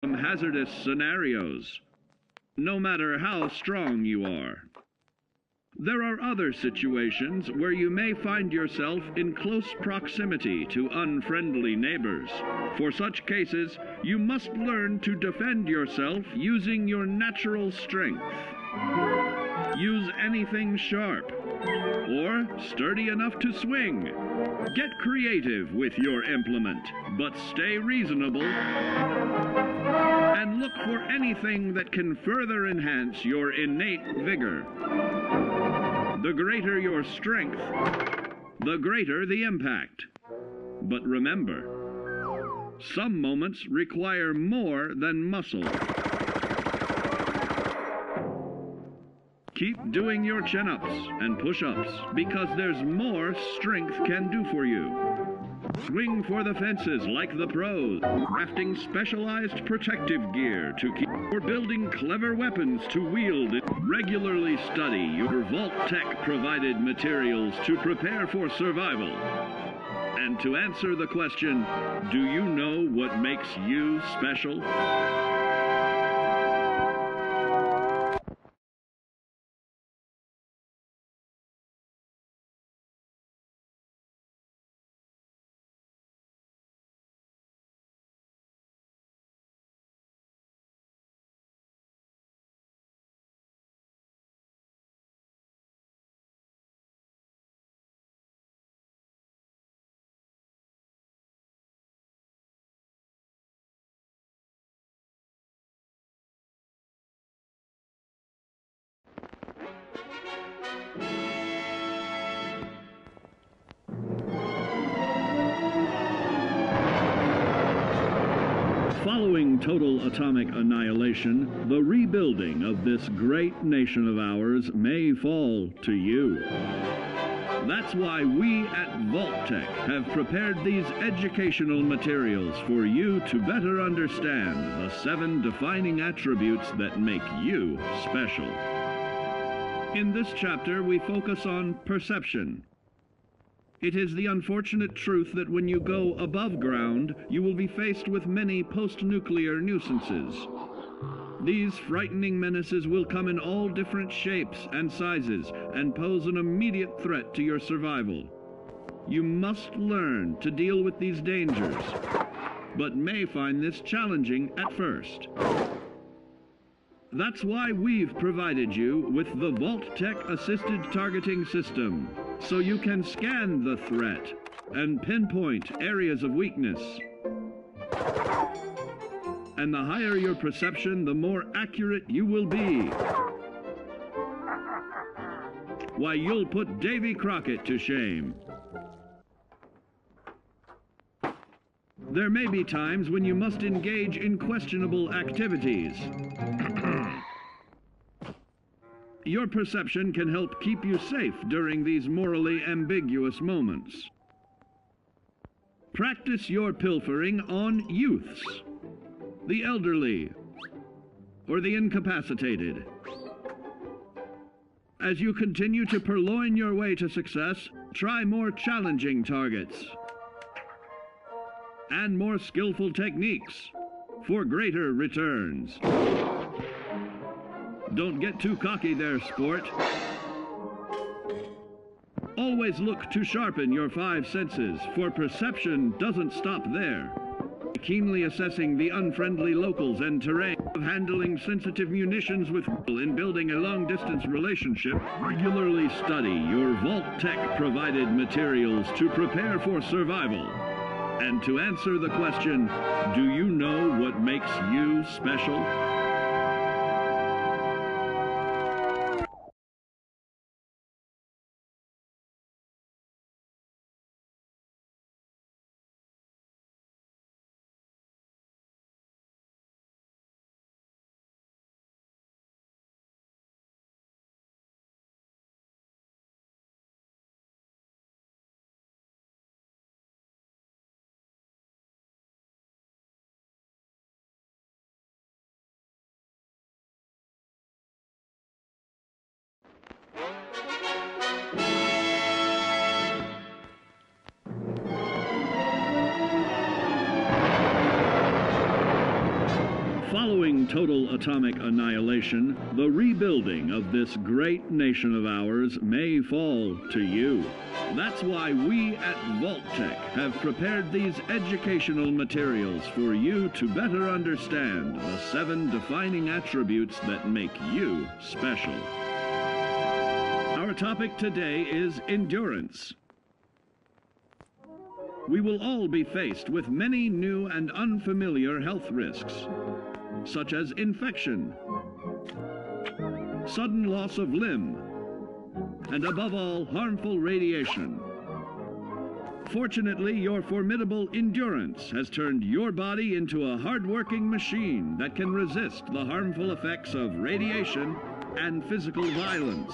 from hazardous scenarios, no matter how strong you are. There are other situations where you may find yourself in close proximity to unfriendly neighbors. For such cases, you must learn to defend yourself using your natural strength. Use anything sharp or sturdy enough to swing. Get creative with your implement, but stay reasonable and look for anything that can further enhance your innate vigor. The greater your strength, the greater the impact. But remember, some moments require more than muscle. Keep doing your chin-ups and push-ups because there's more strength can do for you. Swing for the fences like the pros, crafting specialized protective gear to keep, or building clever weapons to wield. Regularly study your Vault-Tec provided materials to prepare for survival. And to answer the question, do you know what makes you special? Following total atomic annihilation, the rebuilding of this great nation of ours may fall to you. That's why we at Vault-Tec have prepared these educational materials for you to better understand the 7 defining attributes that make you special. In this chapter, we focus on perception. It is the unfortunate truth that when you go above ground, you will be faced with many post-nuclear nuisances. These frightening menaces will come in all different shapes and sizes and pose an immediate threat to your survival. You must learn to deal with these dangers, but may find this challenging at first. That's why we've provided you with the Vault-Tec Assisted Targeting System, so you can scan the threat and pinpoint areas of weakness. And the higher your perception, the more accurate you will be. Why, you'll put Davy Crockett to shame. There may be times when you must engage in questionable activities. Your perception can help keep you safe during these morally ambiguous moments. Practice your pilfering on youths, the elderly, or the incapacitated. As you continue to purloin your way to success, try more challenging targets and more skillful techniques for greater returns. Don't get too cocky there, sport. Always look to sharpen your 5 senses, for perception doesn't stop there. Keenly assessing the unfriendly locals and terrain, of handling sensitive munitions with in building a long-distance relationship. Regularly study your Vault-Tec provided materials to prepare for survival. And to answer the question, do you know what makes you special? Following total atomic annihilation, the rebuilding of this great nation of ours may fall to you. That's why we at Vault-Tec have prepared these educational materials for you to better understand the 7 defining attributes that make you special. Our topic today is endurance. We will all be faced with many new and unfamiliar health risks, such as infection, sudden loss of limb, and above all, harmful radiation. Fortunately, your formidable endurance has turned your body into a hard-working machine that can resist the harmful effects of radiation and physical violence.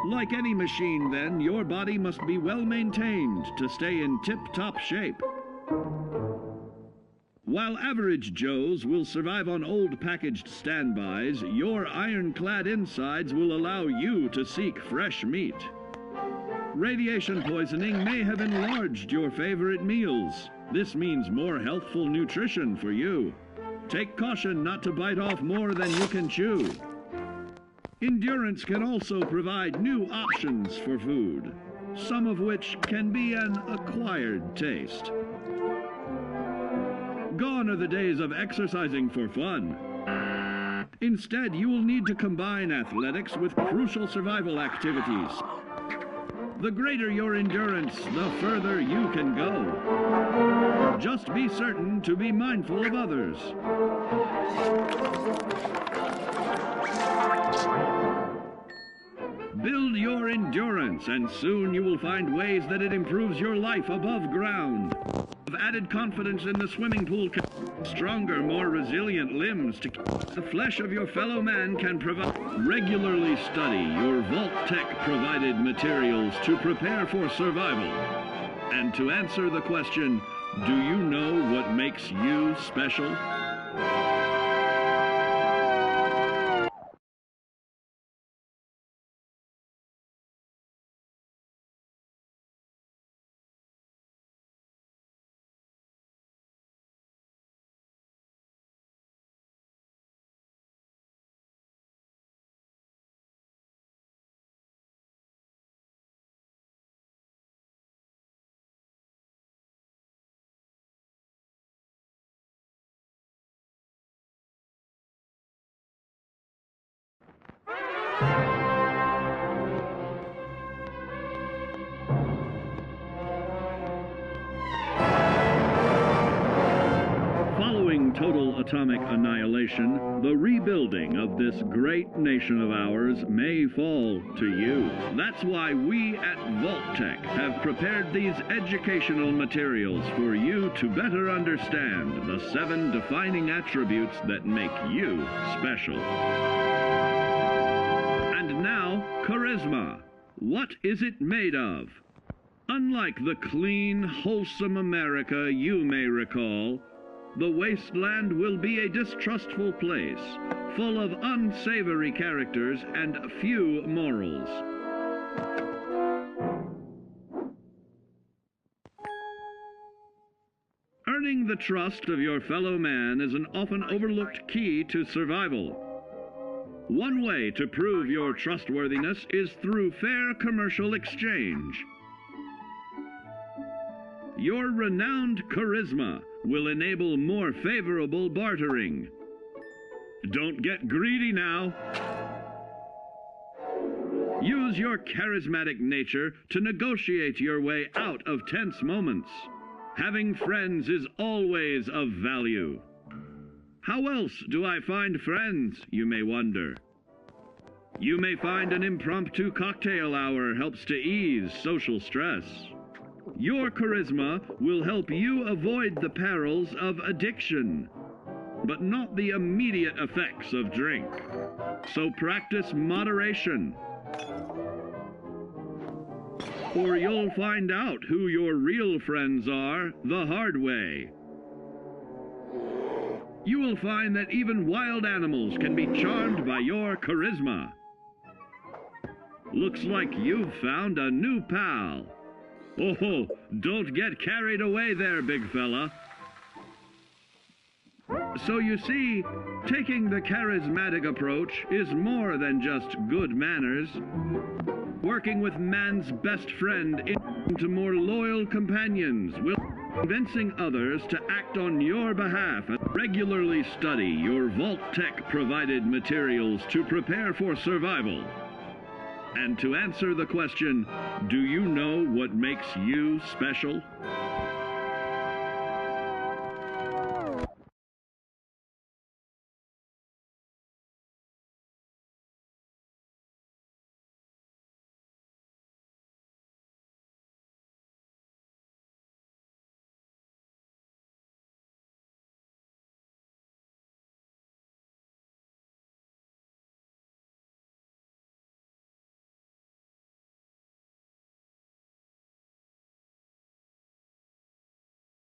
Like any machine, then, your body must be well maintained to stay in tip-top shape. While average Joes will survive on old packaged standbys, your ironclad insides will allow you to seek fresh meat. Radiation poisoning may have enlarged your favorite meals. This means more healthful nutrition for you. Take caution not to bite off more than you can chew. Endurance can also provide new options for food, some of which can be an acquired taste. Gone are the days of exercising for fun. Instead, you will need to combine athletics with crucial survival activities. The greater your endurance, the further you can go. Just be certain to be mindful of others. Build your endurance, and soon you will find ways that it improves your life above ground. Of added confidence in the swimming pool, stronger, more resilient limbs to the flesh of your fellow man can provide. Regularly study your Vault-Tec provided materials to prepare for survival. And to answer the question, do you know what makes you special? Following total atomic annihilation, the rebuilding of this great nation of ours may fall to you. That's why we at Vault-Tec have prepared these educational materials for you to better understand the 7 defining attributes that make you special. And now, charisma. What is it made of? Unlike the clean, wholesome America you may recall, the wasteland will be a distrustful place, full of unsavory characters and few morals. Earning the trust of your fellow man is an often overlooked key to survival. One way to prove your trustworthiness is through fair commercial exchange. Your renowned charisma will enable more favorable bartering. Don't get greedy now. Use your charismatic nature to negotiate your way out of tense moments. Having friends is always of value. How else do I find friends, you may wonder? You may find an impromptu cocktail hour helps to ease social stress. Your charisma will help you avoid the perils of addiction, but not the immediate effects of drink. So practice moderation, or you'll find out who your real friends are the hard way. You will find that even wild animals can be charmed by your charisma. Looks like you've found a new pal. Oh, don't get carried away there, big fella. So you see, taking the charismatic approach is more than just good manners. Working with man's best friend into more loyal companions will convincing others to act on your behalf and regularly study your Vault-Tec provided materials to prepare for survival. And to answer the question, do you know what makes you special?